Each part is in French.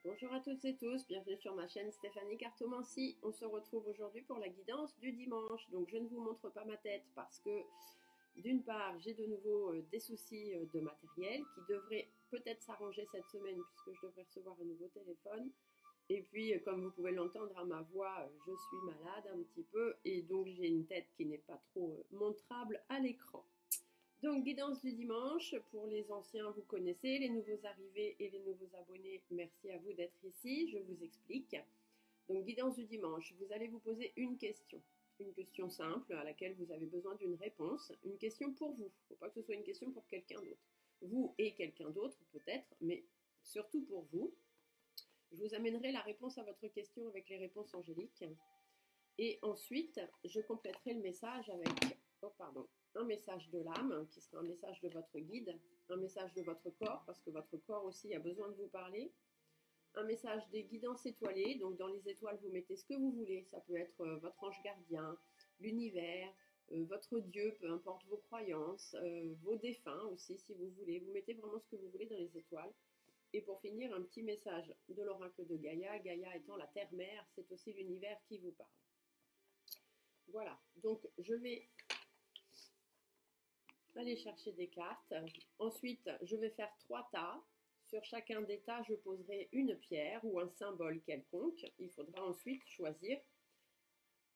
Bonjour à toutes et tous, bienvenue sur ma chaîne Stéphanie Cartomancie. On se retrouve aujourd'hui pour la guidance du dimanche. Donc je ne vous montre pas ma tête parce que d'une part j'ai de nouveau des soucis de matériel qui devraient peut-être s'arranger cette semaine puisque je devrais recevoir un nouveau téléphone. Et puis comme vous pouvez l'entendre à ma voix, je suis malade un petit peu et donc j'ai une tête qui n'est pas trop montrable à l'écran. Donc, guidance du dimanche, pour les anciens, vous connaissez, les nouveaux arrivés et les nouveaux abonnés, merci à vous d'être ici, je vous explique. Donc, guidance du dimanche, vous allez vous poser une question simple à laquelle vous avez besoin d'une réponse, une question pour vous, il ne faut pas que ce soit une question pour quelqu'un d'autre. Vous et quelqu'un d'autre peut-être, mais surtout pour vous. Je vous amènerai la réponse à votre question avec les réponses angéliques. Et ensuite, je compléterai le message avec... un message de l'âme, qui sera un message de votre guide, un message de votre corps, parce que votre corps aussi a besoin de vous parler, un message des guidances étoilées, donc dans les étoiles vous mettez ce que vous voulez, ça peut être votre ange gardien, l'univers, votre Dieu, peu importe vos croyances, vos défunts aussi si vous voulez, vous mettez vraiment ce que vous voulez dans les étoiles. Et pour finir, un petit message de l'oracle de Gaïa, Gaïa étant la terre-mère, c'est aussi l'univers qui vous parle. Voilà, donc je vais aller chercher des cartes. Ensuite, je vais faire 3 tas. Sur chacun des tas, je poserai une pierre ou un symbole quelconque. Il faudra ensuite choisir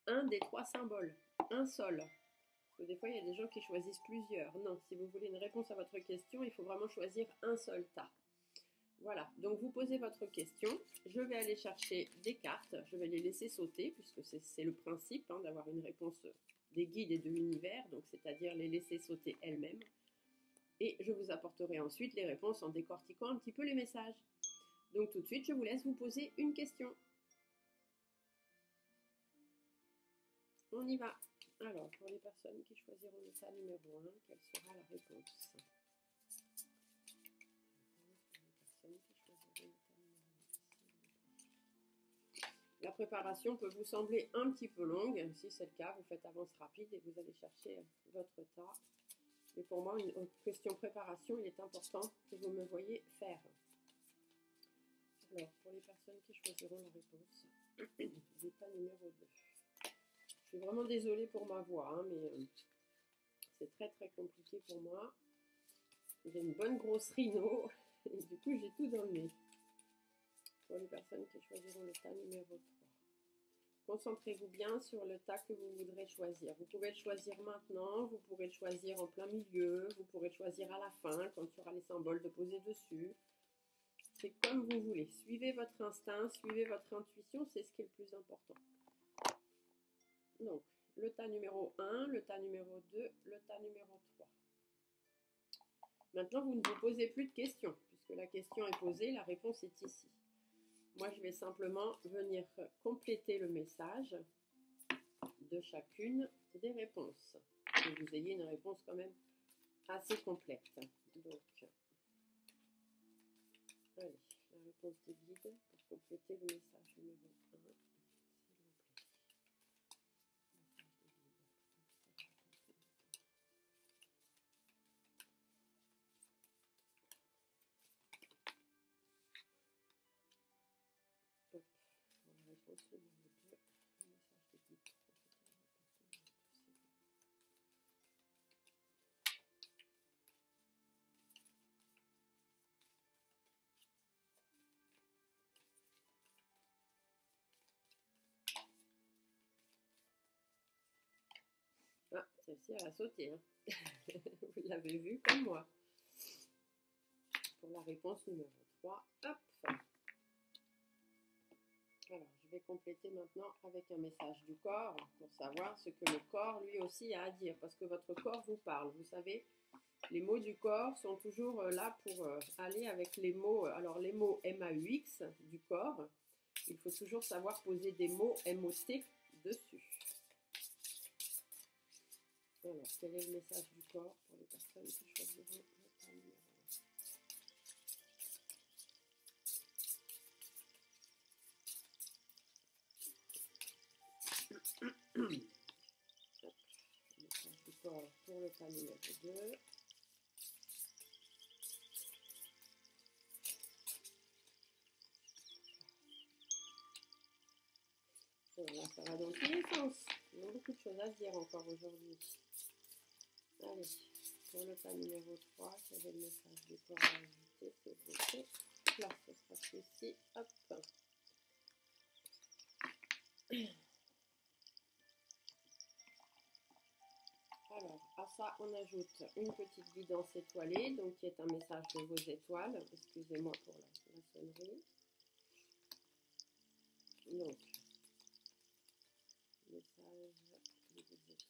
un des 3 symboles, un seul. Parce que des fois, il y a des gens qui choisissent plusieurs. Non, si vous voulez une réponse à votre question, il faut vraiment choisir un seul tas. Voilà, donc vous posez votre question. Je vais aller chercher des cartes. Je vais les laisser sauter, puisque c'est le principe d'avoir une réponse des guides et de l'univers, donc c'est-à-dire les laisser sauter elles-mêmes. Et je vous apporterai ensuite les réponses en décortiquant un petit peu les messages. Donc tout de suite, je vous laisse vous poser une question. On y va. Alors, pour les personnes qui choisiront le tas numéro 1, quelle sera la réponse? La préparation peut vous sembler un petit peu longue. Si c'est le cas, vous faites avance rapide et vous allez chercher votre tas. Mais pour moi, une question préparation, il est important que vous me voyez faire. Alors, pour les personnes qui choisiront la réponse, l'état numéro 2. Je suis vraiment désolée pour ma voix, mais c'est très très compliqué pour moi. J'ai une bonne grosse rhino et du coup, j'ai tout dans le nez. Pour les personnes qui choisiront le tas numéro 3. Concentrez-vous bien sur le tas que vous voudrez choisir. Vous pouvez le choisir maintenant, vous pourrez le choisir en plein milieu, vous pourrez le choisir à la fin, quand il y aura les symboles de poser dessus. C'est comme vous voulez. Suivez votre instinct, suivez votre intuition, c'est ce qui est le plus important. Donc, le tas numéro 1, le tas numéro 2, le tas numéro 3. Maintenant, vous ne vous posez plus de questions, puisque la question est posée, la réponse est ici. Moi, je vais simplement venir compléter le message de chacune des réponses. Que vous ayez une réponse quand même assez complète. Donc, allez, la réponse des guides pour compléter le message numéro 1, s'il vous plaît. Message des guides. Hop, pour la réponse numéro 2, le message des guides pour compléter la réponse numéro 2, s'il vous plaît. Ah, celle-ci, elle a sauté. Vous l'avez vu comme moi. Pour la réponse numéro 3, hop. Alors, je vais compléter maintenant avec un message du corps pour savoir ce que le corps, lui aussi, a à dire. Parce que votre corps vous parle. Vous savez, les mots du corps sont toujours là pour aller avec les mots. Alors, les mots MAUX du corps, il faut toujours savoir poser des mots MOT dessus. Alors, quel est le message du corps pour les personnes qui choisiront le tas numéro 1? Le message du corps pour le tas numéro 2. Voilà, ça va dans tous les sens. Il y a beaucoup de choses à se dire encore aujourd'hui. Allez, pour le tas numéro 3, quel est le message du corps à ajouter? C'est bloqué. Là, ce sera celui-ci. Hop. Alors, à ça, on ajoute une petite guidance étoilée, donc qui est un message de vos étoiles. Excusez-moi pour la sonnerie. Donc, message de vos étoiles.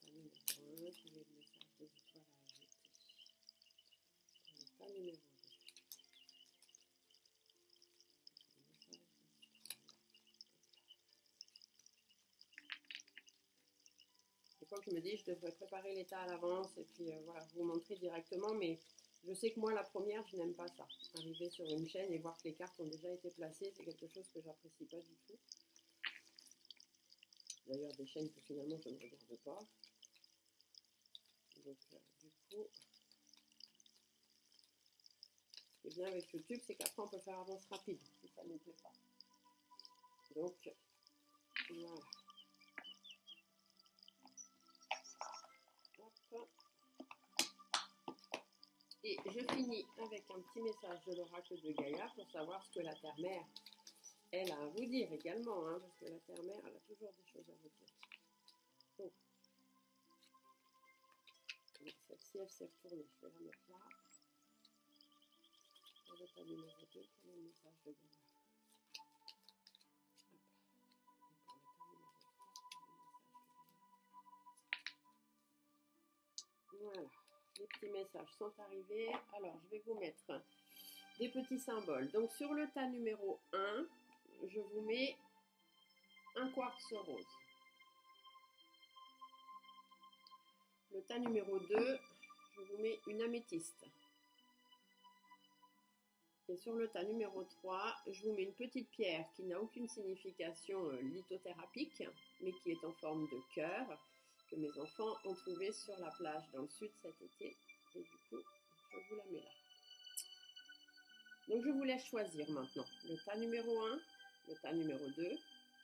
Pour le tas numéro 1, quel est le message des étoiles à ajouter? Pour le tas numéro 2. Des fois que je me dis, je devrais préparer l'état à l'avance et puis voilà, vous montrer directement, mais je sais que moi, la première, je n'aime pas ça. Arriver sur une chaîne et voir que les cartes ont déjà été placées, c'est quelque chose que j'apprécie pas du tout. D'ailleurs, des chaînes que finalement je ne regarde pas. Donc, du coup, ce qui est bien avec YouTube, c'est qu'après, on peut faire avance rapide, si ça ne nous plaît pas. Donc, voilà. Hop. Et je finis avec un petit message de l'oracle de Gaïa pour savoir ce que la Terre-Mère, elle, a à vous dire également, hein, parce que la Terre-Mère, elle a toujours des choses à vous dire. Oh. Celle-ci, elle s'est retournée. Je vais la mettre là. Pour le tas numéro 2, quel est le message de Gaïa? Voilà, les petits messages sont arrivés. Alors, je vais vous mettre des petits symboles. Donc, sur le tas numéro 1, je vous mets un quartz rose. Le tas numéro 2, je vous mets une améthyste. Et sur le tas numéro 3, je vous mets une petite pierre qui n'a aucune signification lithothérapique, mais qui est en forme de cœur, que mes enfants ont trouvé sur la plage dans le sud cet été. Et du coup, je vous la mets là. Donc, je vous laisse choisir maintenant le tas numéro 1, le tas numéro 2,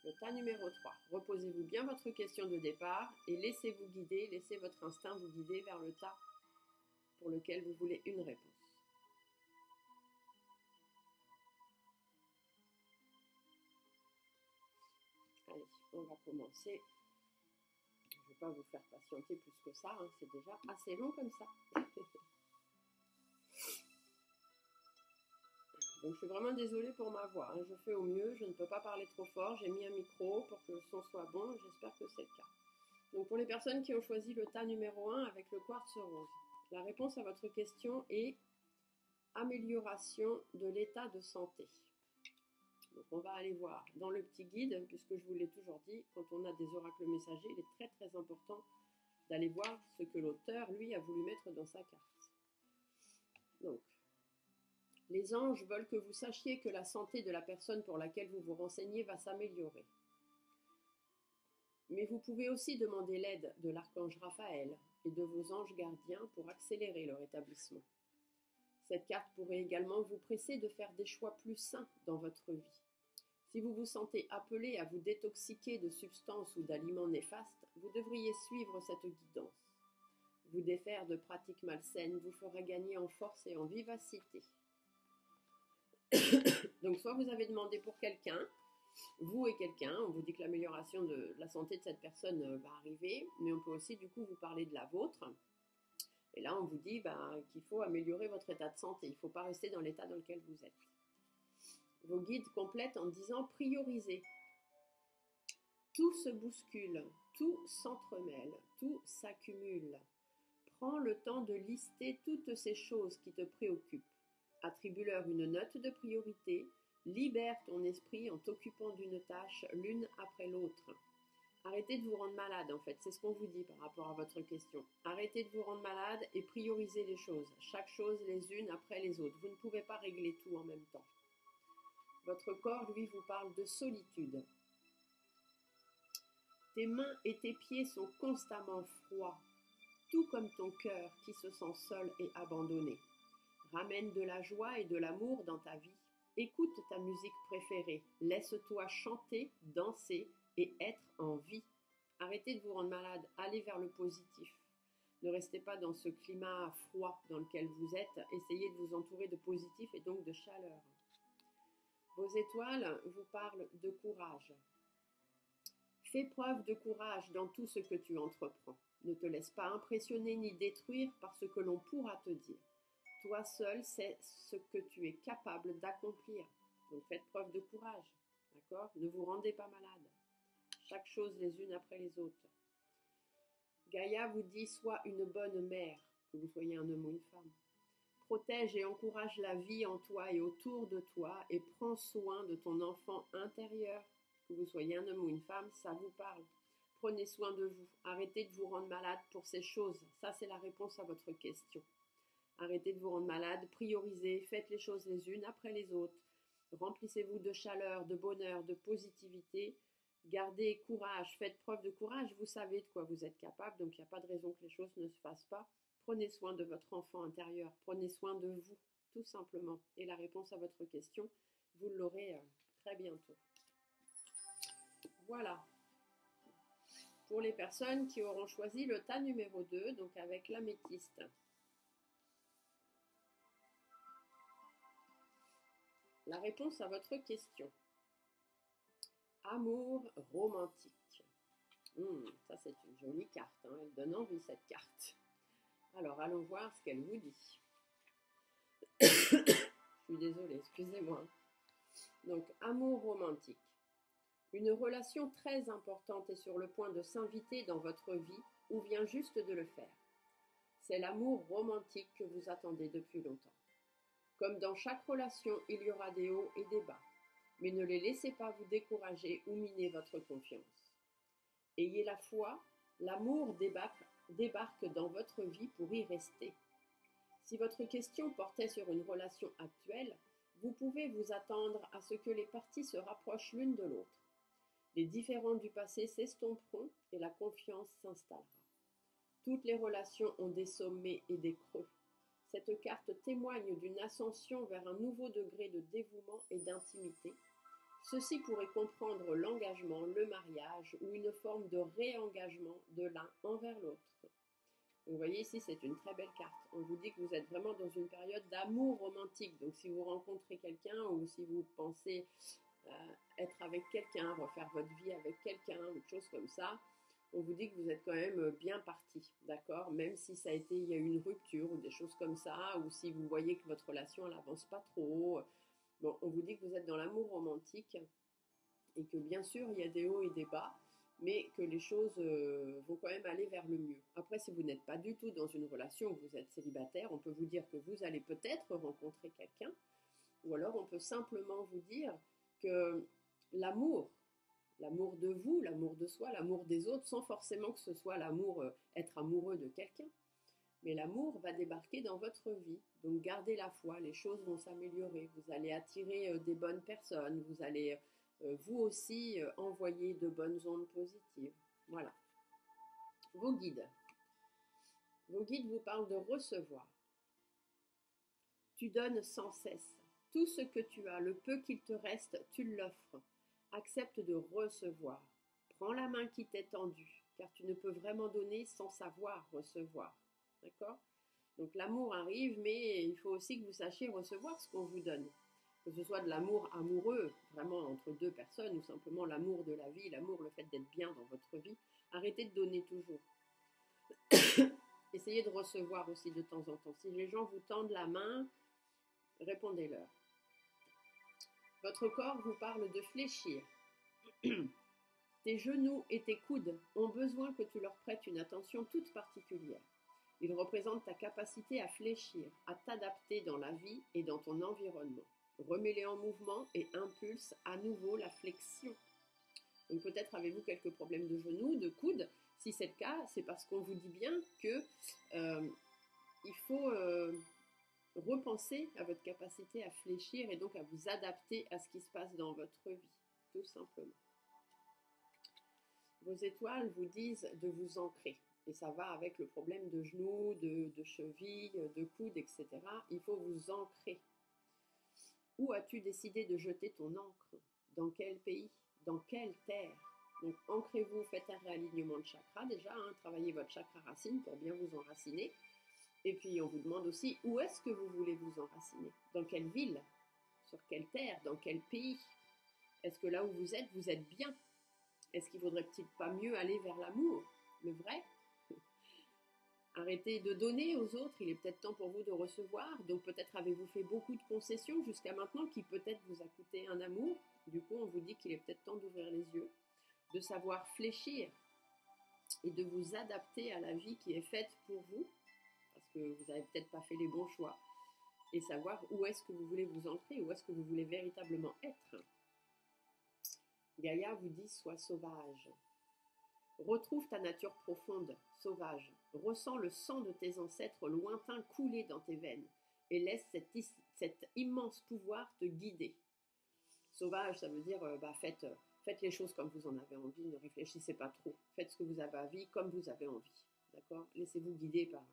le tas numéro 3. Reposez-vous bien votre question de départ et laissez-vous guider, laissez votre instinct vous guider vers le tas pour lequel vous voulez une réponse. Allez, on va commencer. Je ne vais pas vous faire patienter plus que ça, hein, c'est déjà assez long comme ça. Donc je suis vraiment désolée pour ma voix, hein. Je fais au mieux, je ne peux pas parler trop fort, j'ai mis un micro pour que le son soit bon, j'espère que c'est le cas. Donc pour les personnes qui ont choisi le tas numéro 1 avec le quartz rose, la réponse à votre question est amélioration de l'état de santé. Donc on va aller voir dans le petit guide, puisque je vous l'ai toujours dit, quand on a des oracles messagers, il est très très important d'aller voir ce que l'auteur, lui, a voulu mettre dans sa carte. Donc, les anges veulent que vous sachiez que la santé de la personne pour laquelle vous vous renseignez va s'améliorer. Mais vous pouvez aussi demander l'aide de l'archange Raphaël et de vos anges gardiens pour accélérer leur établissement. Cette carte pourrait également vous presser de faire des choix plus sains dans votre vie. Si vous vous sentez appelé à vous détoxiquer de substances ou d'aliments néfastes, vous devriez suivre cette guidance. Vous défaire de pratiques malsaines vous fera gagner en force et en vivacité. Donc soit vous avez demandé pour quelqu'un, vous et quelqu'un, on vous dit que l'amélioration de la santé de cette personne va arriver, mais on peut aussi du coup vous parler de la vôtre. Et là on vous dit qu'il faut améliorer votre état de santé, il ne faut pas rester dans l'état dans lequel vous êtes. Vos guides complètent en disant priorisez. Tout se bouscule, tout s'entremêle, tout s'accumule. Prends le temps de lister toutes ces choses qui te préoccupent. Attribue-leur une note de priorité. Libère ton esprit en t'occupant d'une tâche l'une après l'autre. Arrêtez de vous rendre malade, en fait. C'est ce qu'on vous dit par rapport à votre question. Arrêtez de vous rendre malade et priorisez les choses. Chaque chose les unes après les autres. Vous ne pouvez pas régler tout en même temps. Votre corps, lui, vous parle de solitude. Tes mains et tes pieds sont constamment froids, tout comme ton cœur qui se sent seul et abandonné. Ramène de la joie et de l'amour dans ta vie. Écoute ta musique préférée, laisse-toi chanter, danser et être en vie. Arrêtez de vous rendre malade, allez vers le positif. Ne restez pas dans ce climat froid dans lequel vous êtes, essayez de vous entourer de positif et donc de chaleur. Vos étoiles vous parlent de courage. Fais preuve de courage dans tout ce que tu entreprends. Ne te laisse pas impressionner ni détruire par ce que l'on pourra te dire. Toi seul sais ce que tu es capable d'accomplir. Donc faites preuve de courage, d'accord? Ne vous rendez pas malade. Chaque chose les unes après les autres. Gaïa vous dit sois une bonne mère, que vous soyez un homme ou une femme. Protège et encourage la vie en toi et autour de toi et prends soin de ton enfant intérieur. Que vous soyez un homme ou une femme, ça vous parle. Prenez soin de vous. Arrêtez de vous rendre malade pour ces choses. Ça, c'est la réponse à votre question. Arrêtez de vous rendre malade, priorisez, faites les choses les unes après les autres. Remplissez-vous de chaleur, de bonheur, de positivité. Gardez courage, faites preuve de courage. Vous savez de quoi vous êtes capable, donc il n'y a pas de raison que les choses ne se fassent pas. Prenez soin de votre enfant intérieur, prenez soin de vous, tout simplement. Et la réponse à votre question, vous l'aurez très bientôt. Voilà. Pour les personnes qui auront choisi le tas numéro 2, donc avec l'améthyste. La réponse à votre question. Amour romantique. Ça, c'est une jolie carte. Hein. Elle donne envie, cette carte. Alors, allons voir ce qu'elle vous dit. Je suis désolée, excusez-moi. Donc, amour romantique. Une relation très importante est sur le point de s'inviter dans votre vie ou vient juste de le faire. C'est l'amour romantique que vous attendez depuis longtemps. Comme dans chaque relation, il y aura des hauts et des bas. Mais ne les laissez pas vous décourager ou miner votre confiance. Ayez la foi, l'amour débarque dans votre vie pour y rester. Si votre question portait sur une relation actuelle, vous pouvez vous attendre à ce que les parties se rapprochent l'une de l'autre. Les différends du passé s'estomperont et la confiance s'installera. Toutes les relations ont des sommets et des creux. Cette carte témoigne d'une ascension vers un nouveau degré de dévouement et d'intimité. Ceci pourrait comprendre l'engagement, le mariage ou une forme de réengagement de l'un envers l'autre. Vous voyez ici, c'est une très belle carte. On vous dit que vous êtes vraiment dans une période d'amour romantique. Donc si vous rencontrez quelqu'un ou si vous pensez être avec quelqu'un, refaire votre vie avec quelqu'un, ou quelque chose comme ça, on vous dit que vous êtes quand même bien parti, d'accord? Même si il y a eu une rupture ou des choses comme ça, ou si vous voyez que votre relation n'avance pas trop. Bon, on vous dit que vous êtes dans l'amour romantique et que bien sûr il y a des hauts et des bas, mais que les choses vont quand même aller vers le mieux. Après, si vous n'êtes pas du tout dans une relation, que vous êtes célibataire, on peut vous dire que vous allez peut-être rencontrer quelqu'un, ou alors on peut simplement vous dire que l'amour de vous, l'amour de soi, l'amour des autres, sans forcément que ce soit l'amour, être amoureux de quelqu'un, mais l'amour va débarquer dans votre vie. Donc gardez la foi, les choses vont s'améliorer. Vous allez attirer des bonnes personnes, vous allez vous aussi envoyer de bonnes ondes positives. Voilà. Vos guides. Vos guides vous parlent de recevoir. Tu donnes sans cesse. Tout ce que tu as, le peu qu'il te reste, tu l'offres. Accepte de recevoir. Prends la main qui t'est tendue, car tu ne peux vraiment donner sans savoir recevoir. D'accord? Donc l'amour arrive, mais il faut aussi que vous sachiez recevoir ce qu'on vous donne. Que ce soit de l'amour amoureux, vraiment entre deux personnes, ou simplement l'amour de la vie, l'amour, le fait d'être bien dans votre vie. Arrêtez de donner toujours. Essayez de recevoir aussi de temps en temps. Si les gens vous tendent la main, répondez-leur. Votre corps vous parle de fléchir. Tes genoux et tes coudes ont besoin que tu leur prêtes une attention toute particulière. Ils représentent ta capacité à fléchir, à t'adapter dans la vie et dans ton environnement. Remets-les en mouvement et impulse à nouveau la flexion. Donc peut-être avez-vous quelques problèmes de genoux, de coudes. Si c'est le cas, c'est parce qu'on vous dit bien que il faut repenser à votre capacité à fléchir et donc à vous adapter à ce qui se passe dans votre vie, tout simplement. Vos étoiles vous disent de vous ancrer. Et ça va avec le problème de genoux, de chevilles, de coudes, etc. Il faut vous ancrer. Où as-tu décidé de jeter ton ancre? Dans quel pays? Dans quelle terre? Donc ancrez-vous, faites un réalignement de chakra déjà, hein, travaillez votre chakra racine pour bien vous enraciner. Et puis on vous demande aussi où est-ce que vous voulez vous enraciner? Dans quelle ville? Sur quelle terre? Dans quel pays? Est-ce que là où vous êtes bien? Est-ce qu'il faudrait peut-être pas mieux aller vers l'amour, le vrai? Arrêtez de donner aux autres, il est peut-être temps pour vous de recevoir. Donc peut-être avez-vous fait beaucoup de concessions jusqu'à maintenant qui peut-être vous a coûté un amour. Du coup, on vous dit qu'il est peut-être temps d'ouvrir les yeux, de savoir fléchir et de vous adapter à la vie qui est faite pour vous, parce que vous n'avez peut-être pas fait les bons choix, et savoir où est-ce que vous voulez vous ancrer, où est-ce que vous voulez véritablement être. Gaïa vous dit, sois sauvage. Retrouve ta nature profonde, sauvage. Ressens le sang de tes ancêtres lointains couler dans tes veines et laisse cet immense pouvoir te guider. Sauvage, ça veut dire faites les choses comme vous en avez envie, ne réfléchissez pas trop. Faites ce que vous avez envie comme vous avez envie. D'accord? Laissez-vous guider par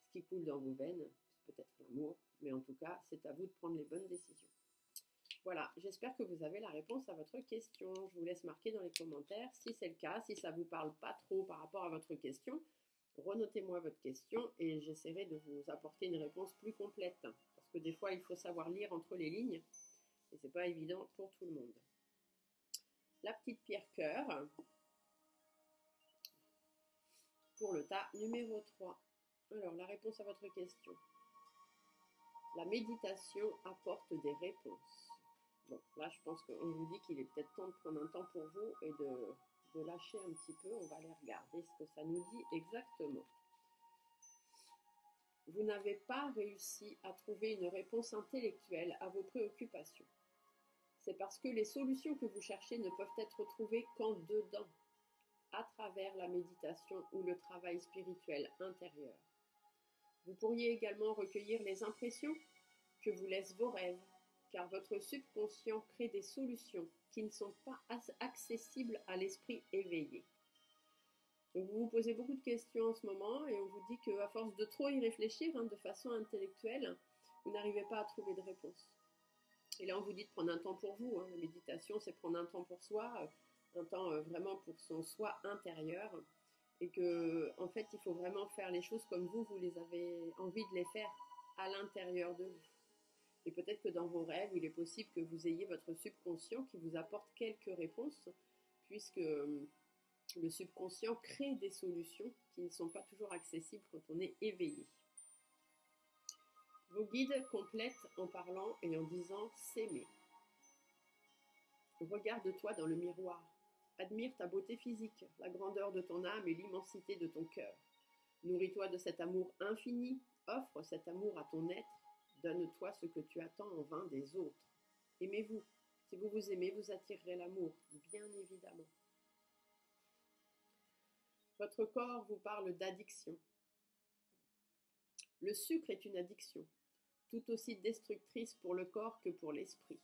ce qui coule dans vos veines, peut-être l'amour, mais en tout cas, c'est à vous de prendre les bonnes décisions. Voilà, j'espère que vous avez la réponse à votre question. Je vous laisse marquer dans les commentaires si c'est le cas, si ça ne vous parle pas trop par rapport à votre question. Renotez-moi votre question et j'essaierai de vous apporter une réponse plus complète. Parce que des fois, il faut savoir lire entre les lignes et ce n'est pas évident pour tout le monde. La petite pierre cœur pour le tas numéro 3. Alors, la réponse à votre question. La méditation apporte des réponses. Bon, là, je pense qu'on vous dit qu'il est peut-être temps de prendre un temps pour vous et de lâcher un petit peu. On va aller regarder ce que ça nous dit exactement. Vous n'avez pas réussi à trouver une réponse intellectuelle à vos préoccupations. C'est parce que les solutions que vous cherchez ne peuvent être trouvées qu'en dedans, à travers la méditation ou le travail spirituel intérieur. Vous pourriez également recueillir les impressions que vous laissent vos rêves, car votre subconscient crée des solutions qui ne sont pas accessibles à l'esprit éveillé. Donc vous vous posez beaucoup de questions en ce moment et on vous dit qu'à force de trop y réfléchir de façon intellectuelle, vous n'arrivez pas à trouver de réponse. Et là on vous dit de prendre un temps pour vous. La méditation, c'est prendre un temps pour soi, un temps vraiment pour son soi intérieur, et que en fait il faut vraiment faire les choses comme vous les avez envie de les faire à l'intérieur de vous. Et peut-être que dans vos rêves, il est possible que vous ayez votre subconscient qui vous apporte quelques réponses, puisque le subconscient crée des solutions qui ne sont pas toujours accessibles quand on est éveillé. Vos guides complètent en parlant et en disant « s'aimer ». Regarde-toi dans le miroir. Admire ta beauté physique, la grandeur de ton âme et l'immensité de ton cœur. Nourris-toi de cet amour infini, offre cet amour à ton être. Donne-toi ce que tu attends en vain des autres. Aimez-vous. Si vous vous aimez, vous attirerez l'amour, bien évidemment. Votre corps vous parle d'addiction. Le sucre est une addiction, tout aussi destructrice pour le corps que pour l'esprit.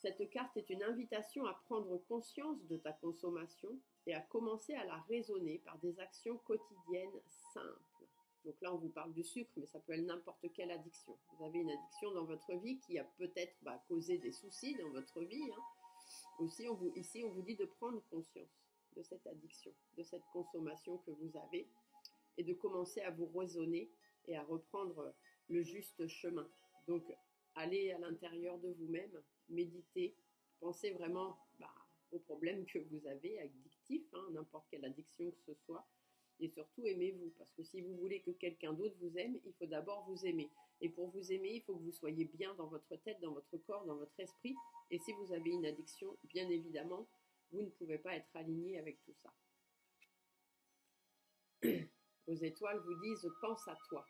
Cette carte est une invitation à prendre conscience de ta consommation et à commencer à la raisonner par des actions quotidiennes simples. Donc là, on vous parle du sucre, mais ça peut être n'importe quelle addiction. Vous avez une addiction dans votre vie qui a peut-être causé des soucis dans votre vie. Aussi, ici, on vous dit de prendre conscience de cette addiction, de cette consommation que vous avez, et de commencer à vous raisonner et à reprendre le juste chemin. Donc, allez à l'intérieur de vous-même, méditez, pensez vraiment aux problèmes que vous avez addictifs, n'importe quelle addiction que ce soit. Et surtout, aimez-vous, parce que si vous voulez que quelqu'un d'autre vous aime, il faut d'abord vous aimer. Et pour vous aimer, il faut que vous soyez bien dans votre tête, dans votre corps, dans votre esprit. Et si vous avez une addiction, bien évidemment, vous ne pouvez pas être aligné avec tout ça. Vos étoiles vous disent « pense à toi ».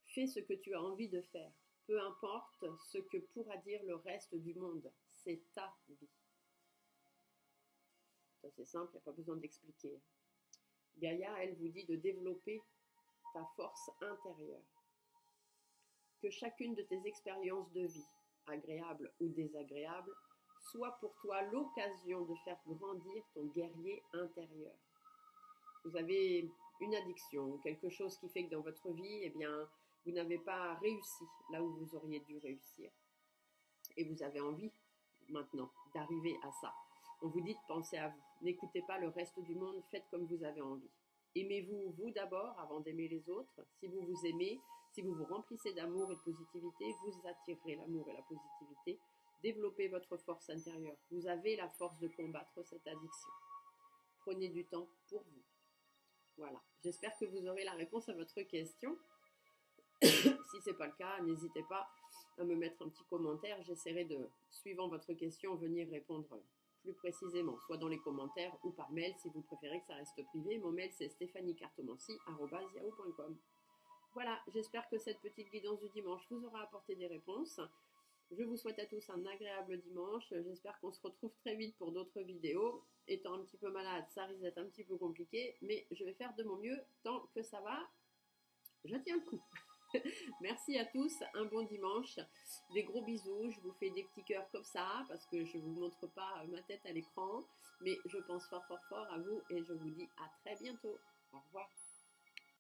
Fais ce que tu as envie de faire. Peu importe ce que pourra dire le reste du monde. C'est ta vie. Ça, c'est simple, il n'y a pas besoin d'expliquer. Gaïa, elle vous dit de développer ta force intérieure. Que chacune de tes expériences de vie, agréables ou désagréables, soit pour toi l'occasion de faire grandir ton guerrier intérieur. Vous avez une addiction, quelque chose qui fait que dans votre vie, vous n'avez pas réussi là où vous auriez dû réussir. Et vous avez envie maintenant d'arriver à ça. On vous dit de penser à vous. N'écoutez pas le reste du monde, faites comme vous avez envie. Aimez-vous, vous d'abord, avant d'aimer les autres. Si vous vous aimez, si vous vous remplissez d'amour et de positivité, vous attirerez l'amour et la positivité. Développez votre force intérieure. Vous avez la force de combattre cette addiction. Prenez du temps pour vous. Voilà. J'espère que vous aurez la réponse à votre question. Si ce n'est pas le cas, n'hésitez pas à me mettre un petit commentaire. J'essaierai de, suivant votre question, venir répondre plus précisément, soit dans les commentaires ou par mail si vous préférez que ça reste privé. Mon mail c'est stéphaniecartomancy@yahoo.com. Voilà, j'espère que cette petite guidance du dimanche vous aura apporté des réponses. Je vous souhaite à tous un agréable dimanche. J'espère qu'on se retrouve très vite pour d'autres vidéos. Étant un petit peu malade, ça risque d'être un petit peu compliqué, mais je vais faire de mon mieux tant que ça va. Je tiens le coup. Merci à tous, un bon dimanche, des gros bisous, je vous fais des petits cœurs comme ça parce que je ne vous montre pas ma tête à l'écran, mais je pense fort fort fort à vous et je vous dis à très bientôt. Au revoir.